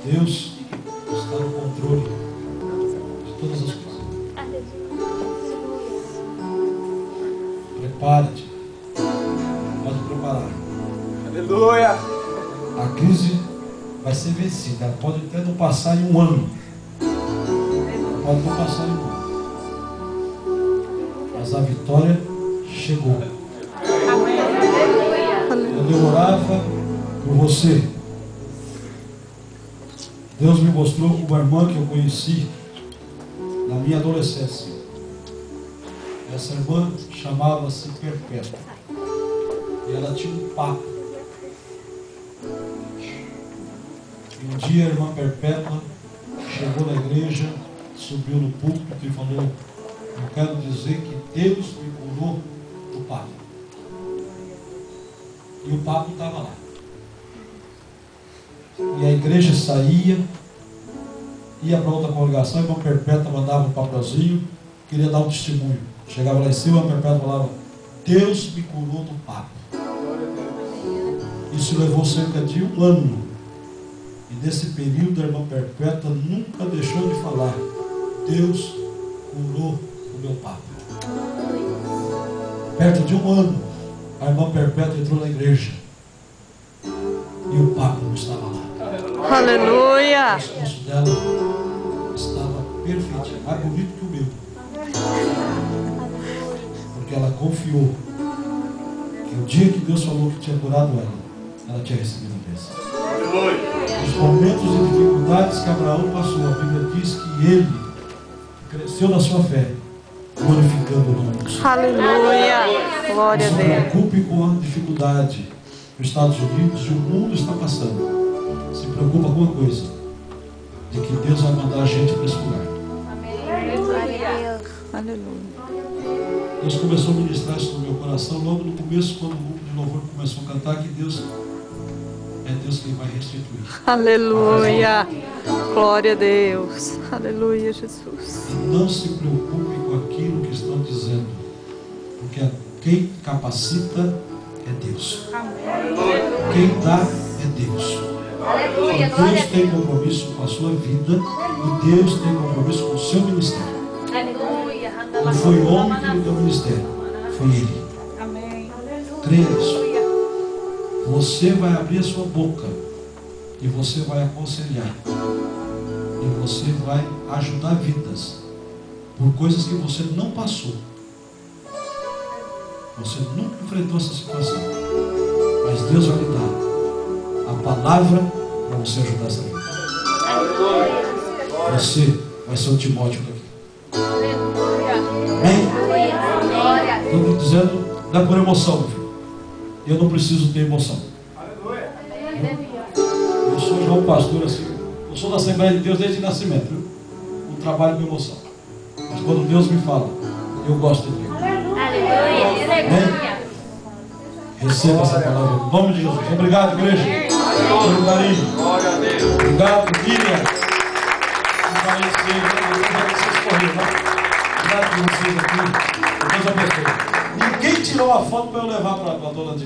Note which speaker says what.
Speaker 1: Deus está no controle de todas as coisas. Prepara-te. Pode preparar.
Speaker 2: Aleluia!
Speaker 1: A crise vai ser vencida. Ela pode até não passar em um ano. Pode não passar em um ano. Mas a vitória chegou. Quando eu orava por você, Deus me mostrou uma irmã que eu conheci na minha adolescência. Essa irmã chamava-se Perpétua. E ela tinha um papo. E um dia a irmã Perpétua chegou na igreja, subiu no púlpito e falou: eu quero dizer que Deus me curou do papo. E o papo estava lá. E a igreja saía, ia para outra congregação, a irmã Perpétua mandava um papelzinho, queria dar um testemunho. Chegava lá em cima, a Perpétua falava: Deus me curou do papo. Isso levou cerca de um ano. E nesse período a irmã Perpétua nunca deixou de falar: Deus curou o meu papo. Perto de um ano, a irmã Perpétua entrou na igreja e o papo não estava lá.
Speaker 3: Aleluia!
Speaker 1: O pescoço dela estava perfeitinho, mais bonito que o meu. Porque ela confiou que o dia que Deus falou que tinha curado ela tinha recebido a bênção. Os momentos de dificuldades que Abraão passou, a Bíblia diz que ele cresceu na sua fé, glorificando o nome do Senhor.
Speaker 3: Aleluia! Glória a
Speaker 1: Não se
Speaker 3: Deus.
Speaker 1: preocupe com a dificuldade que os Estados Unidos e o mundo está passando. Se preocupa com uma coisa: de que Deus vai mandar a gente para esse lugar.
Speaker 3: Aleluia.
Speaker 1: Deus começou a ministrar isso no meu coração logo no começo, quando o grupo de louvor começou a cantar, que Deus é Deus quem vai restituir.
Speaker 3: Aleluia. Glória a Deus. Aleluia, Jesus.
Speaker 1: E não se preocupe com aquilo que estão dizendo, porque quem capacita é Deus. Quem dá é Deus. Deus tem compromisso com a sua vida e Deus tem compromisso com o seu ministério. Não foi o homem que lhe deu o ministério, foi Ele. Creia nisso. Você vai abrir a sua boca e você vai aconselhar e você vai ajudar vidas por coisas que você não passou. Você nunca enfrentou essa situação, mas Deus vai lhe dar a palavra para você ajudar essa vida. Você vai ser o Timóteo daqui. Amém? Estou dizendo, não é por emoção, meu filho. Eu não preciso ter emoção. Eu sou João Pastor, assim. Eu sou da Assembleia de Deus desde o nascimento, viu? Não trabalho com emoção. Mas quando Deus me fala, eu gosto de Deus. Amém? Receba essa palavra em nome de Jesus. Obrigado, igreja. Pelo carinho. Obrigado, Miriam. Obrigado por vocês aqui. Deus abençoe. Ninguém tirou a foto para eu levar para a dona de